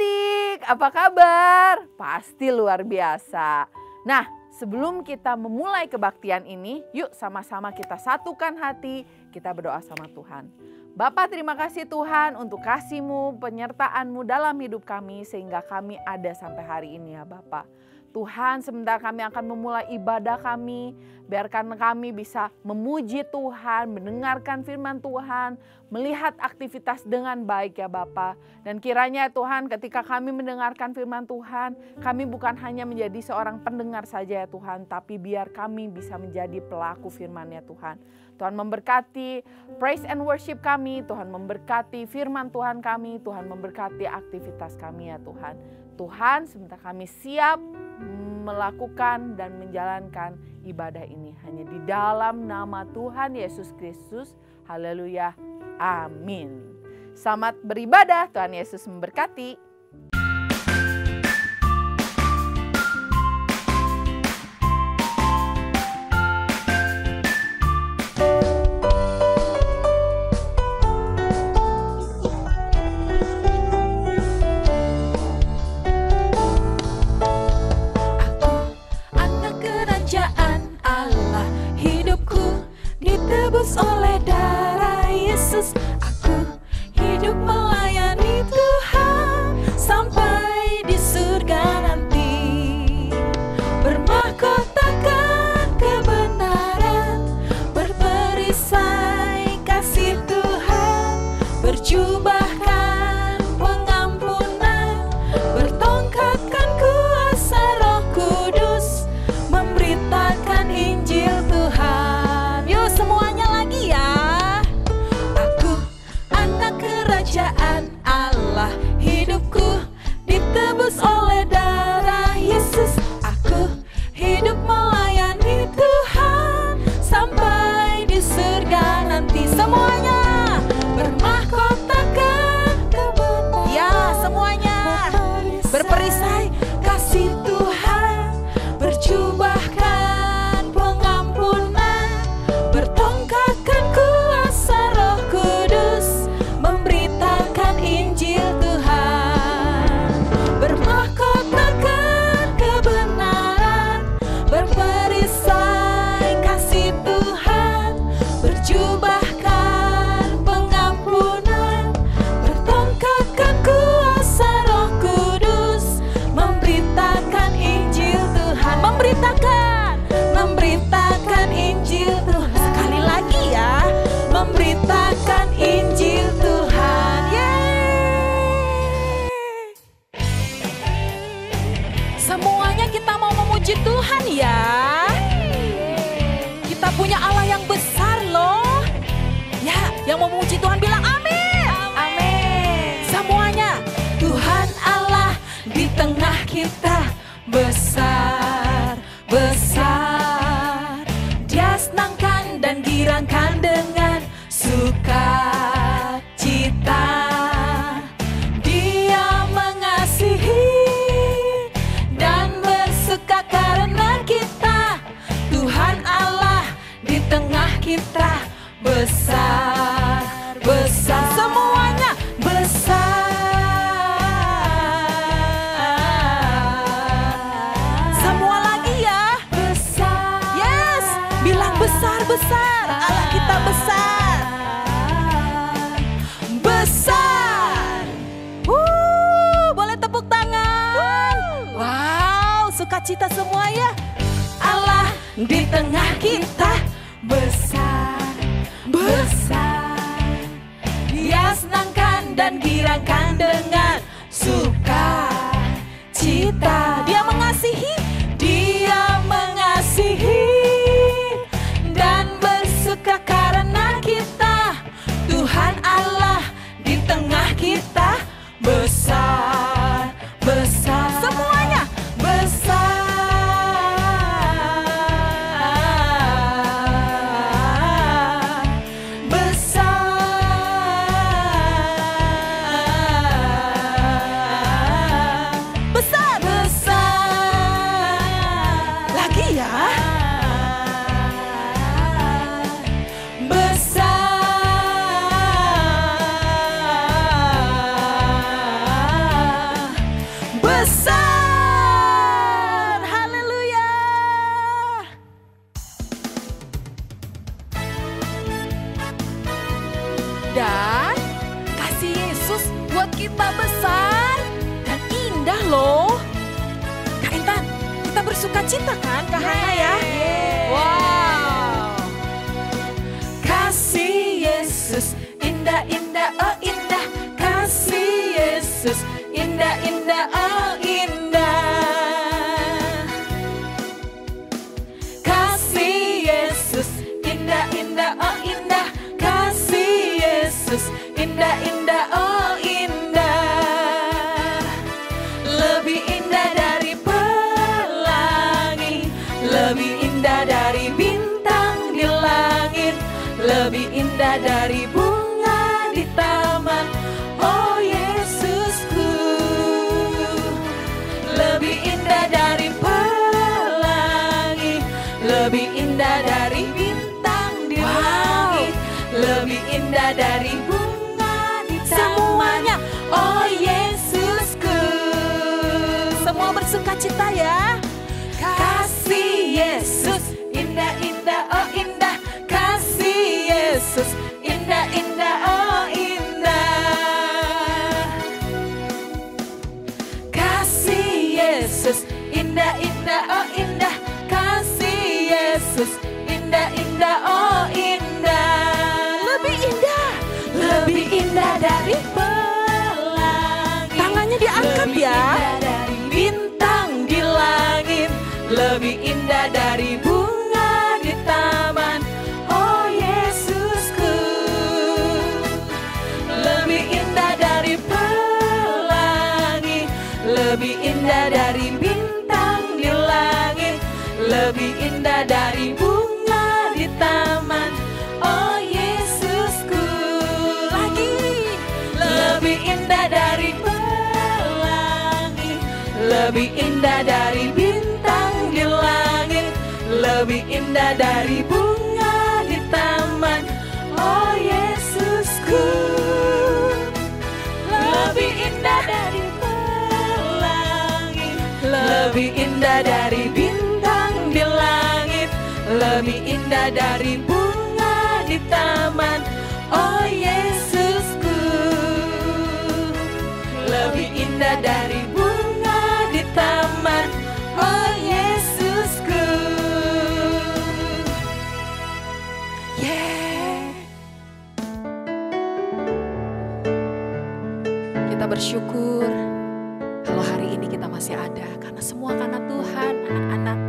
adik-adik, apa kabar? Pasti luar biasa. Nah, sebelum kita memulai kebaktian ini, yuk sama-sama kita satukan hati, kita berdoa sama Tuhan. Bapa, terima kasih Tuhan untuk kasih-Mu, penyertaan-Mu dalam hidup kami sehingga kami ada sampai hari ini ya Bapa. Tuhan, sebentar kami akan memulai ibadah kami, biarkan kami bisa memuji Tuhan, mendengarkan firman Tuhan, melihat aktivitas dengan baik ya Bapa. Dan kiranya Tuhan, ketika kami mendengarkan firman Tuhan, kami bukan hanya menjadi seorang pendengar saja ya Tuhan, tapi biar kami bisa menjadi pelaku firman-Nya Tuhan. Tuhan memberkati praise and worship kami, Tuhan memberkati firman Tuhan kami, Tuhan memberkati aktivitas kami ya Tuhan. Tuhan, sebentar kami siap melakukan dan menjalankan ibadah ini hanya di dalam nama Tuhan Yesus Kristus. Haleluya. Amin. Selamat beribadah. Tuhan Yesus memberkati. Oleh darah Yesus, aku hidup melayani Tuhan sampai di surga nanti. Bermahkotakan kebenaran, berperisai kasih Tuhan, berjubahkan pengampunan, bertongkatkan kuasa Roh Kudus, memberitakan Injil Tuhan. Yuk semuanya lagi ya. Aku anak kerajaan Allah, hidupku ditebus oleh darah Yesus. Aku hidup melayani Tuhan sampai di surga nanti. Semuanya bermahkotakan kebenaran. Ya semuanya berperisai kasih Tuhan, berjubahkan pengampunan, bertongkatkan kuasa Roh Kudus, memberitakan Injil Tuhan. Bermahkotakan kebenaran, berperisai kasih Tuhan, berjubahkan pengampunan, bertongkatkan kuasa Roh Kudus, memberitakan Injil Tuhan. Memberitakan Injil Tuhan. Sekali lagi ya, memberitakan Injil Tuhan. Yeay. Semuanya kita mau memuji Tuhan ya. Kita punya Allah yang besar loh. Ya, yang mau memuji Tuhan bilang amin. Amin. Semuanya, Tuhan Allah di tengah kita besar, besar. Dia senangkan dan girangkan dengan sukacita. Dia mengasihi dan bersuka karena kita. Tuhan Allah di tengah kita besar, besar. Semuanya besar. Semua lagi ya. Besar. Yes, bilang besar-besar. Allah kita besar. Besar. Boleh tepuk tangan. Wow, sukacita semua ya. Allah di tengah kita besar, besar. Dia senangkan dan girangkan dengan sukacita. Dia mengasihi, Dia mengasihi dan bersuka karena kita. Tuhan Allah di tengah kita besar, besar. Semuanya besar. Besar. Besar. sukacita kan Kak Hana ya? Wow. Kasih Yesus indah-indah, oh indah. Kasih Yesus indah-indah, oh indah. Kasih Yesus indah-indah, oh indah. Kasih Yesus indah-indah, oh indah. Lebih indah dari pelangi, lebih indah dari bintang di langit, lebih indah dari bunga di taman. Oh Yesusku, lebih indah dari pelangi, lebih indah dari bintang di langit, lebih indah dari bunga di taman. Semuanya, oh Yesusku. Semua bersuka cita ya. Kasih Yesus indah-indah, oh indah. Kasih Yesus indah-indah, oh indah. Kasih Yesus indah-indah, oh indah. Kasih Yesus indah-indah, oh indah. Lebih indah, lebih indah dari pelangi. Tangannya diangkat lebih ya. indah dari Bintang di langit, lebih indah dari bunga di taman. Oh Yesusku, lebih indah dari pelangi, lebih indah dari bintang di langit, lebih indah dari bunga di taman. Oh Yesusku, lagi lebih indah dari pelangi, lebih indah dari bintang di langit, lebih indah dari bunga di taman. Oh Yesusku, lebih indah dari pelangi, lebih indah dari bintang di langit, lebih indah dari bunga di taman. Oh Yesusku, lebih indah dari bunga di taman. Oh Yesusku, yeah. Kita bersyukur kalau hari ini kita masih ada, karena semua karena Tuhan, anak-anak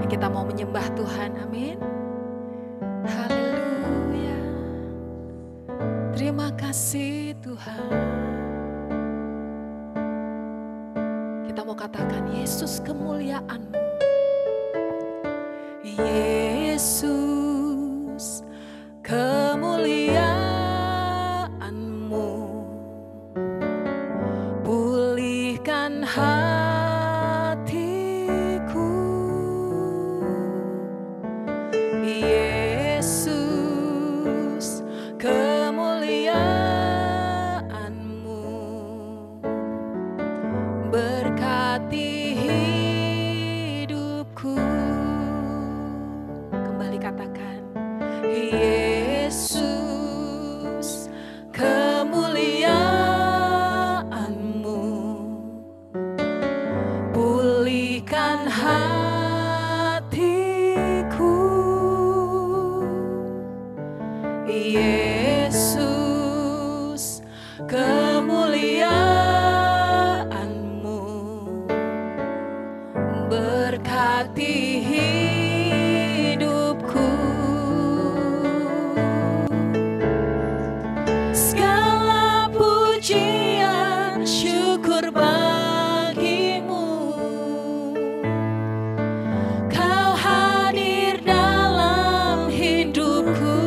yang kita mau menyembah Tuhan, amin. Haleluya. Terima kasih Tuhan. Kita mau katakan Yesus kemuliaan-Mu. Yesus kemuliaan-Mu. Pulihkan hatiku. Yesus kemuliaan-Mu. Berkati hidupku. Kembali katakan, Yesus kemuliaan-Mu. Pulihkan hatiku. Yesus kemuliaan-Mu. Berkati hidupku. Segala pujian syukur bagimu. Kau hadir dalam hidupku.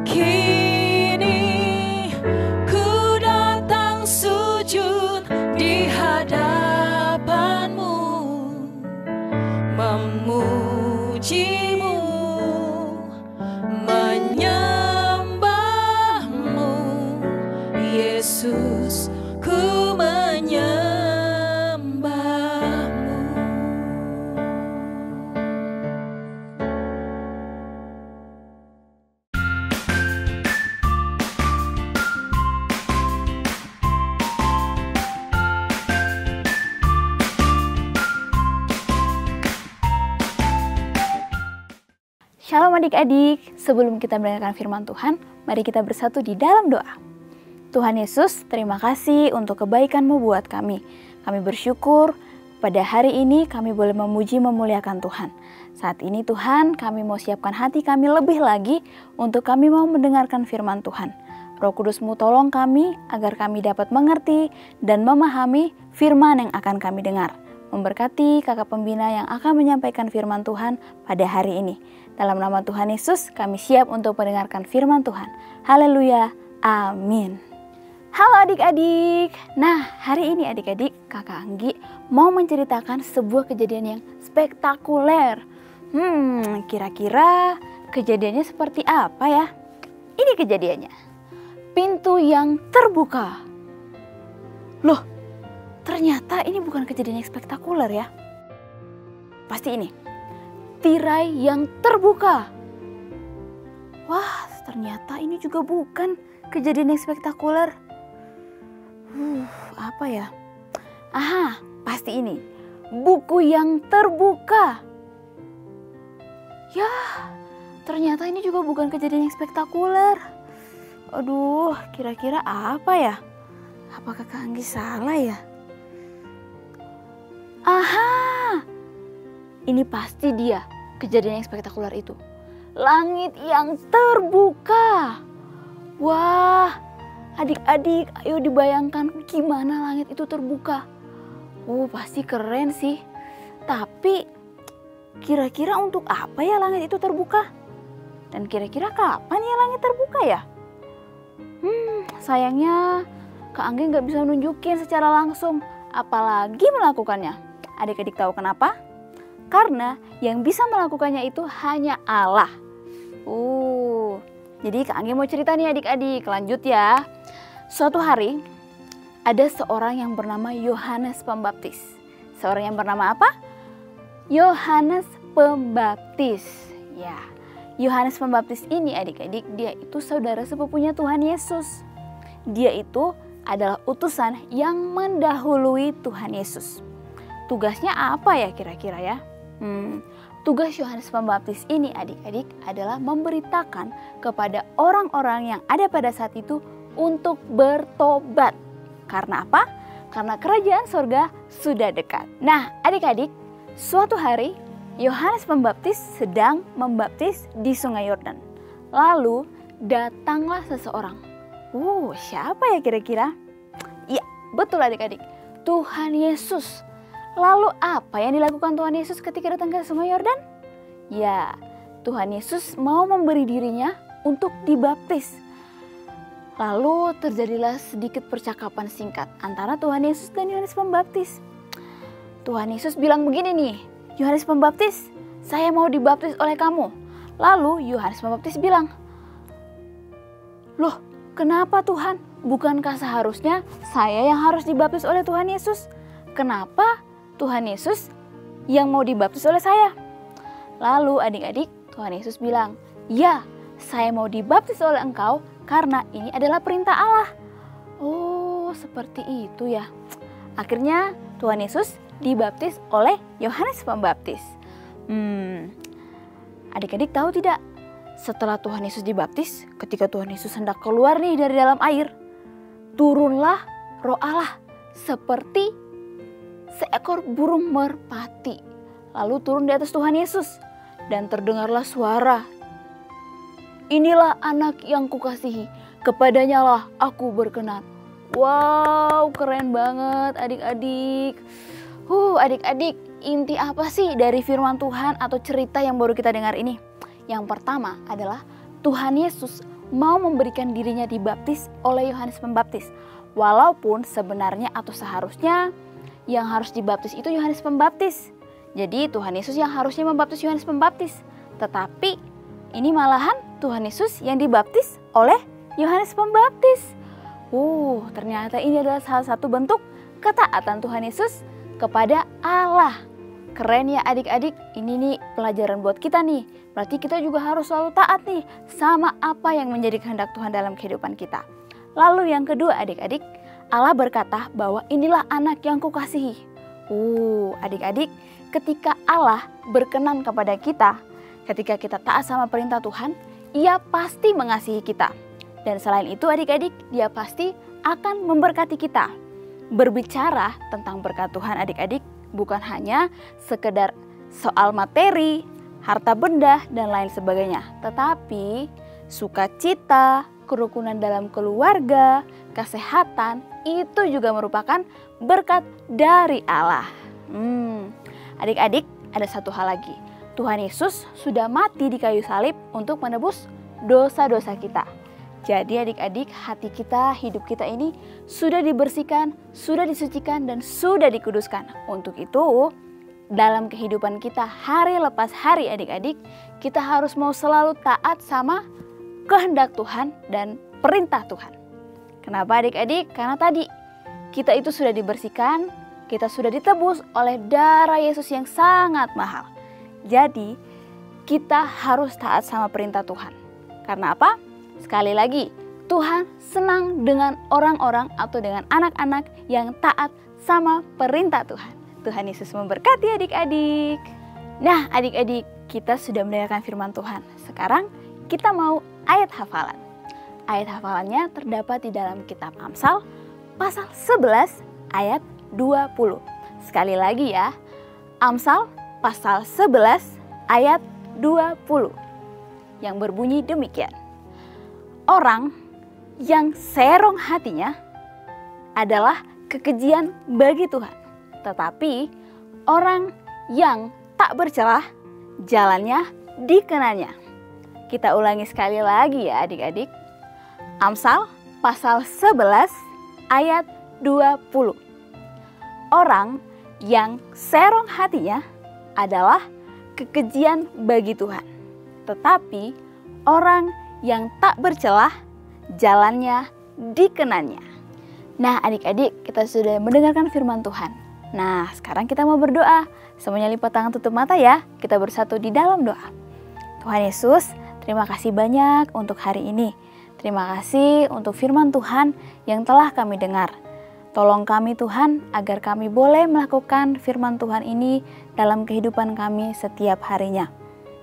Kini ku datang sujud di hadapan-Mu, memuji-Mu, menyembah-Mu. Yesus, ku menyembah-Mu. Shalom adik-adik, sebelum kita mendengarkan firman Tuhan, mari kita bersatu di dalam doa. Tuhan Yesus, terima kasih untuk kebaikan-Mu buat kami. Kami bersyukur pada hari ini kami boleh memuji memuliakan Tuhan. Saat ini Tuhan, kami mau siapkan hati kami lebih lagi untuk kami mau mendengarkan firman Tuhan. Roh Kudus-Mu tolong kami agar kami dapat mengerti dan memahami firman yang akan kami dengar. Memberkati kakak pembina yang akan menyampaikan firman Tuhan pada hari ini. Dalam nama Tuhan Yesus, kami siap untuk mendengarkan firman Tuhan. Haleluya, amin. Halo adik-adik. Nah, hari ini adik-adik, kakak Anggi mau menceritakan sebuah kejadian yang spektakuler. Kira-kira kejadiannya seperti apa ya? Ini kejadiannya. Pintu yang terbuka. Loh, ternyata ini bukan kejadian yang spektakuler ya. Pasti ini. Tirai yang terbuka. Wah, ternyata ini juga bukan kejadian yang spektakuler. Apa ya? Aha, pasti ini. Buku yang terbuka. Ya, ternyata ini juga bukan kejadian yang spektakuler. Aduh, kira-kira apa ya? Apakah Kak Anggi salah ya? Aha, ini pasti dia kejadian yang spektakuler itu. Langit yang terbuka. Wah, adik-adik, ayo dibayangkan gimana langit itu terbuka. Pasti keren sih. Tapi kira-kira untuk apa ya langit itu terbuka? Dan kira-kira kapan ya langit terbuka ya? Sayangnya Kak Anggi gak bisa nunjukin secara langsung, apalagi melakukannya. Adik-adik tahu kenapa? Karena yang bisa melakukannya itu hanya Allah. Jadi Kak Anggi mau cerita nih adik-adik, lanjut ya. Suatu hari ada seorang yang bernama Yohanes Pembaptis. Seorang yang bernama apa? Yohanes Pembaptis. Ya, Yohanes Pembaptis ini adik-adik, dia itu saudara sepupunya Tuhan Yesus. Dia itu adalah utusan yang mendahului Tuhan Yesus. Tugasnya apa ya kira-kira ya? Tugas Yohanes Pembaptis ini adik-adik adalah memberitakan kepada orang-orang yang ada pada saat itu untuk bertobat. Karena apa? Karena kerajaan surga sudah dekat. Nah adik-adik, suatu hari Yohanes Pembaptis sedang membaptis di Sungai Yordan. Lalu datanglah seseorang. Siapa ya kira-kira? Iya, betul adik-adik. Tuhan Yesus. Lalu apa yang dilakukan Tuhan Yesus ketika datang ke Sungai Yordan? Ya, Tuhan Yesus mau memberi dirinya untuk dibaptis. Lalu terjadilah sedikit percakapan singkat antara Tuhan Yesus dan Yohanes Pembaptis. Tuhan Yesus bilang begini nih, Yohanes Pembaptis, saya mau dibaptis oleh kamu. Lalu Yohanes Pembaptis bilang, loh kenapa Tuhan? Bukankah seharusnya saya yang harus dibaptis oleh Tuhan Yesus? Kenapa Tuhan Yesus yang mau dibaptis oleh saya? Lalu adik-adik, Tuhan Yesus bilang, ya saya mau dibaptis oleh engkau karena ini adalah perintah Allah. Seperti itu ya. Akhirnya Tuhan Yesus dibaptis oleh Yohanes Pembaptis. Adik-adik tahu tidak? Setelah Tuhan Yesus dibaptis, ketika Tuhan Yesus hendak keluar nih dari dalam air, turunlah Roh Allah seperti seekor burung merpati. Lalu turun di atas Tuhan Yesus dan terdengarlah suara, inilah anak yang kukasihi, kepadanya lah aku berkenan. Wow, keren banget adik-adik. Adik-adik, inti apa sih dari firman Tuhan atau cerita yang baru kita dengar ini? Yang pertama adalah Tuhan Yesus mau memberikan dirinya dibaptis oleh Yohanes Pembaptis. Walaupun sebenarnya atau seharusnya yang harus dibaptis itu Yohanes Pembaptis. Jadi Tuhan Yesus yang harusnya membaptis Yohanes Pembaptis. Tetapi ini malahan Tuhan Yesus yang dibaptis oleh Yohanes Pembaptis. Ternyata ini adalah salah satu bentuk ketaatan Tuhan Yesus kepada Allah. Keren ya adik-adik, ini nih pelajaran buat kita nih. Berarti kita juga harus selalu taat nih sama apa yang menjadi kehendak Tuhan dalam kehidupan kita. Lalu yang kedua adik-adik, Allah berkata bahwa inilah anak yang kukasihi. Adik-adik, ketika Allah berkenan kepada kita, Ketika kita taat sama perintah Tuhan, Ia pasti mengasihi kita. Dan selain itu adik-adik, Dia pasti akan memberkati kita. Berbicara tentang berkat Tuhan adik-adik bukan hanya sekedar soal materi, harta benda, dan lain sebagainya. Tetapi sukacita, kerukunan dalam keluarga, kesehatan, itu juga merupakan berkat dari Allah. Adik-adik, ada satu hal lagi. Tuhan Yesus sudah mati di kayu salib untuk menebus dosa-dosa kita. Jadi adik-adik, hati kita, hidup kita ini sudah dibersihkan, sudah disucikan, dan sudah dikuduskan. Untuk itu, dalam kehidupan kita hari lepas hari adik-adik, kita harus mau selalu taat sama kehendak Tuhan dan perintah Tuhan. Kenapa adik-adik? Karena tadi kita itu sudah dibersihkan, kita sudah ditebus oleh darah Yesus yang sangat mahal. Jadi kita harus taat sama perintah Tuhan. Karena apa? Sekali lagi, Tuhan senang dengan orang-orang atau dengan anak-anak yang taat sama perintah Tuhan. Tuhan Yesus memberkati adik-adik. Nah adik-adik, kita sudah mendengarkan firman Tuhan. Sekarang kita mau ayat hafalan. Ayat hafalannya terdapat di dalam kitab Amsal pasal 11 ayat 20. Sekali lagi ya, Amsal pasal 11 ayat 20. Yang berbunyi demikian. Orang yang serong hatinya adalah kekejian bagi Tuhan. Tetapi orang yang tak bercelah, jalannya dikenanya. Kita ulangi sekali lagi ya adik-adik. Amsal pasal 11 ayat 20. Orang yang serong hatinya adalah kekejian bagi Tuhan. Tetapi orang yang tak bercelah, jalannya dikenanya. Nah adik-adik, kita sudah mendengarkan firman Tuhan. Nah sekarang kita mau berdoa. Semuanya lipat tangan, tutup mata ya. Kita bersatu di dalam doa. Tuhan Yesus, terima kasih banyak untuk hari ini. Terima kasih untuk firman Tuhan yang telah kami dengar. Tolong kami Tuhan agar kami boleh melakukan firman Tuhan ini dalam kehidupan kami setiap harinya.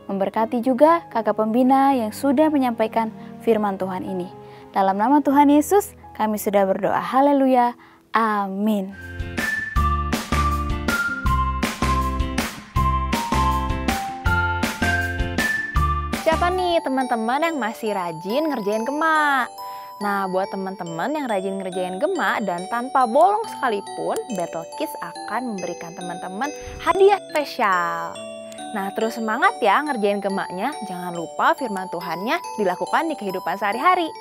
Memberkati juga kakak pembina yang sudah menyampaikan firman Tuhan ini. Dalam nama Tuhan Yesus kami sudah berdoa. Haleluya. Amin. Siapa nih teman-teman yang masih rajin ngerjain gema? Nah, buat teman-teman yang rajin ngerjain gema dan tanpa bolong sekalipun, Battle Kids akan memberikan teman-teman hadiah spesial. Nah, terus semangat ya ngerjain gemanya. Jangan lupa firman Tuhannya dilakukan di kehidupan sehari-hari.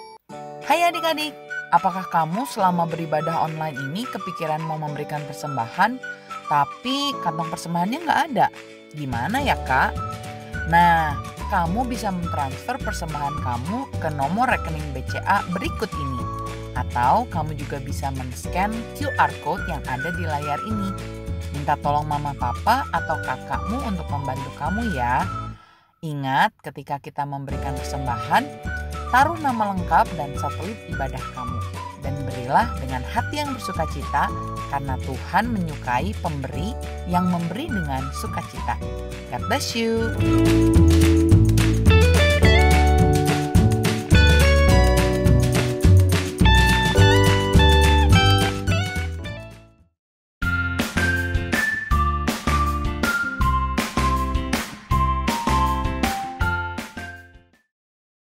Hai adik-adik, apakah kamu selama beribadah online ini kepikiran mau memberikan persembahan, tapi kantong persembahannya nggak ada? Gimana ya kak? Nah, kamu bisa mentransfer persembahan kamu ke nomor rekening BCA berikut ini. Atau kamu juga bisa men-scan QR Code yang ada di layar ini. Minta tolong mama papa atau kakakmu untuk membantu kamu ya. Ingat ketika kita memberikan persembahan, taruh nama lengkap dan satelit ibadah kamu. Dan berilah dengan hati yang bersukacita karena Tuhan menyukai pemberi yang memberi dengan sukacita. God bless you.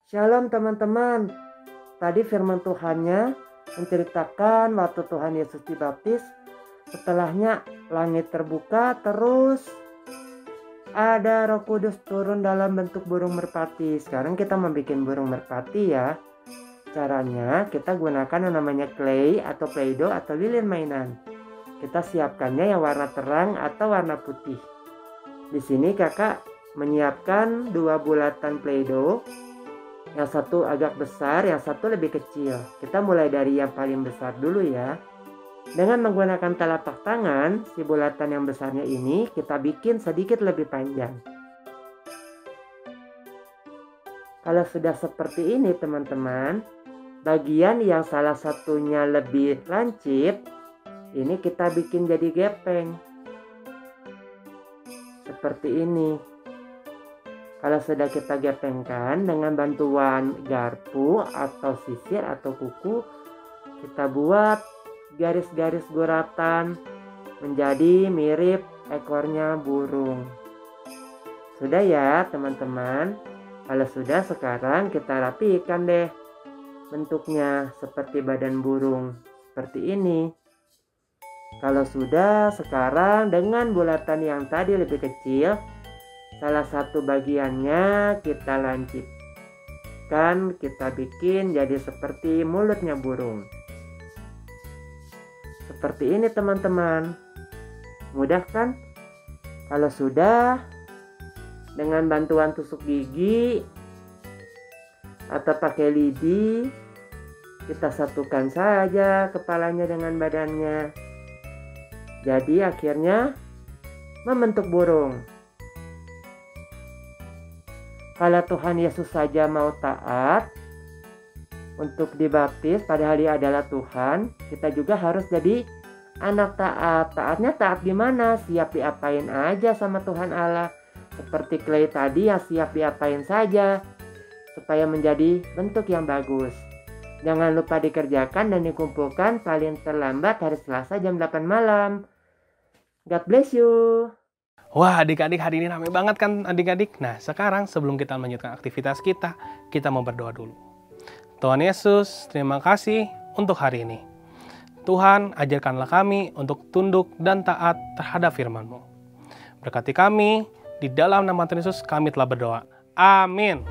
Shalom teman-teman. Tadi firman Tuhannya menceritakan waktu Tuhan Yesus dibaptis, setelahnya langit terbuka, terus ada Roh Kudus turun dalam bentuk burung merpati. Sekarang kita membuat burung merpati ya. Caranya kita gunakan yang namanya clay atau play-doh atau lilin mainan. Kita siapkannya yang warna terang atau warna putih. Di sini kakak menyiapkan 2 bulatan play-doh. Yang satu agak besar, yang satu lebih kecil. Kita mulai dari yang paling besar dulu ya. Dengan menggunakan telapak tangan, si bulatan yang besarnya ini kita bikin sedikit lebih panjang. Kalau sudah seperti ini teman-teman, bagian yang salah satunya lebih lancip, ini kita bikin jadi gepeng. Seperti ini. Kalau sudah kita gepengkan dengan bantuan garpu atau sisir atau kuku, kita buat garis-garis guratan menjadi mirip ekornya burung. Sudah ya teman-teman? Kalau sudah, sekarang kita rapikan deh bentuknya seperti badan burung seperti ini. Kalau sudah, sekarang dengan bulatan yang tadi lebih kecil, salah satu bagiannya kita lancipkan, kita bikin jadi seperti mulutnya burung. Seperti ini teman-teman. Mudah kan? Kalau sudah, dengan bantuan tusuk gigi atau pakai lidi, kita satukan saja kepalanya dengan badannya. Jadi akhirnya membentuk burung. Kalau Tuhan Yesus saja mau taat untuk dibaptis, padahal Dia adalah Tuhan, kita juga harus jadi anak taat. Taatnya taat gimana? Siap diapain aja sama Tuhan Allah. Seperti clay tadi, ya siap diapain saja supaya menjadi bentuk yang bagus. Jangan lupa dikerjakan dan dikumpulkan paling terlambat hari Selasa jam 8 malam. God bless you. Wah, adik-adik, hari ini ramai banget kan adik-adik? Nah, sekarang sebelum kita melanjutkan aktivitas kita mau berdoa dulu. Tuhan Yesus, terima kasih untuk hari ini. Tuhan, ajarkanlah kami untuk tunduk dan taat terhadap firman-Mu. Berkati kami, di dalam nama Tuhan Yesus kami telah berdoa. Amin.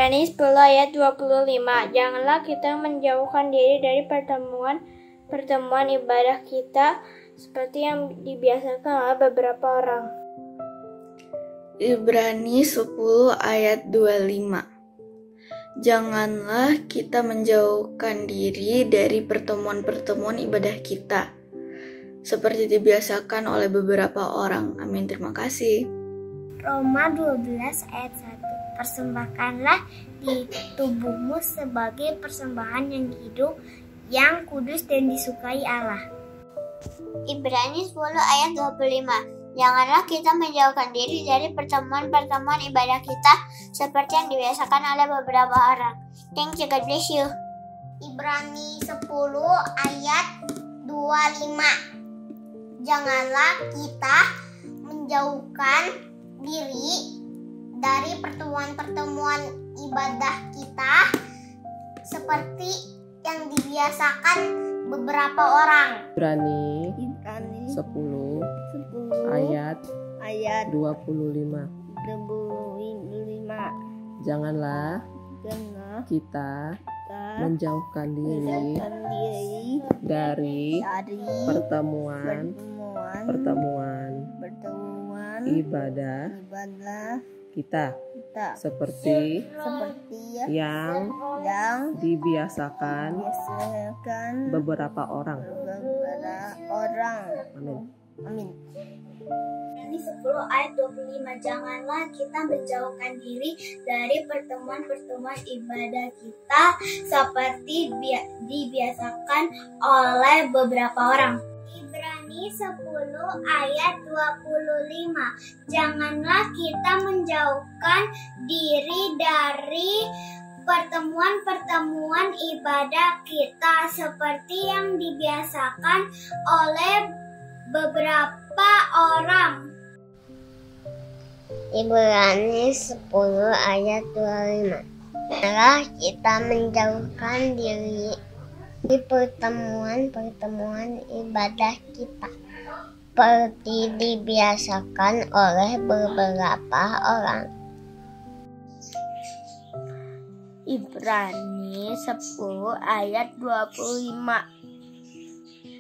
Ibrani 10 ayat 25. Janganlah kita menjauhkan diri dari pertemuan ibadah kita seperti yang dibiasakan oleh beberapa orang. Ibrani 10 ayat 25. Janganlah kita menjauhkan diri dari pertemuan-pertemuan ibadah kita seperti dibiasakan oleh beberapa orang. Amin. Terima kasih. Roma 12 ayat 1. Persembahkanlah di tubuhmu sebagai persembahan yang hidup, yang kudus dan disukai Allah. Ibrani 10 ayat 25. Janganlah kita menjauhkan diri dari pertemuan-pertemuan ibadah kita seperti yang dibiasakan oleh beberapa orang. Thank you, God bless you. Ibrani 10 ayat 25. Janganlah kita menjauhkan diri dari pertemuan-pertemuan ibadah kita seperti yang dibiasakan beberapa orang. Ibrani 10 ayat 25. Janganlah kita menjauhkan diri dari pertemuan ibadah kita seperti yang dibiasakan beberapa orang. Amin. Ibrani 10 ayat 25. Janganlah kita menjauhkan diri dari pertemuan-pertemuan ibadah kita seperti dibiasakan oleh beberapa orang. Ibrani 10 ayat 25. Janganlah kita menjauhkan diri dari pertemuan-pertemuan ibadah kita seperti yang dibiasakan oleh beberapa orang. Ibrani 10 ayat 25. Janganlah kita menjauhkan diri di pertemuan-pertemuan ibadah kita seperti dibiasakan oleh beberapa orang. Ibrani 10 ayat 25.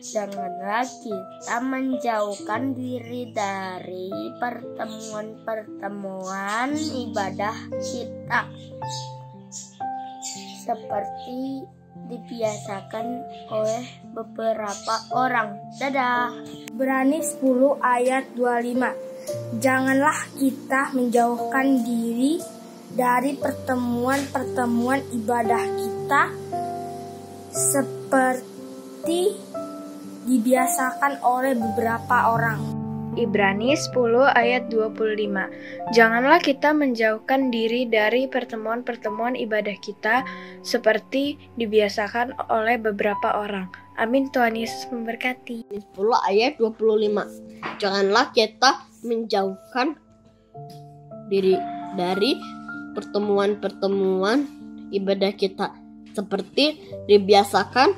Janganlah kita menjauhkan diri dari pertemuan-pertemuan ibadah kita, seperti dibiasakan oleh beberapa orang. Dadah. Ibrani 10 ayat 25. Janganlah kita menjauhkan diri dari pertemuan-pertemuan ibadah kita, seperti dibiasakan oleh beberapa orang. Ibrani 10 ayat 25. Janganlah kita menjauhkan diri dari pertemuan-pertemuan ibadah kita seperti dibiasakan oleh beberapa orang. Amin. Tuhan Yesus memberkati. 10 ayat 25. Janganlah kita menjauhkan diri dari pertemuan-pertemuan ibadah kita seperti dibiasakan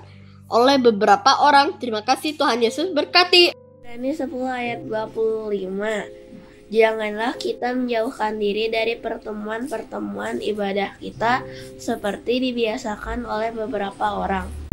oleh beberapa orang. Terima kasih, Tuhan Yesus berkati. Ibrani 10 ayat 25. Janganlah kita menjauhkan diri dari pertemuan-pertemuan ibadah kita seperti dibiasakan oleh beberapa orang.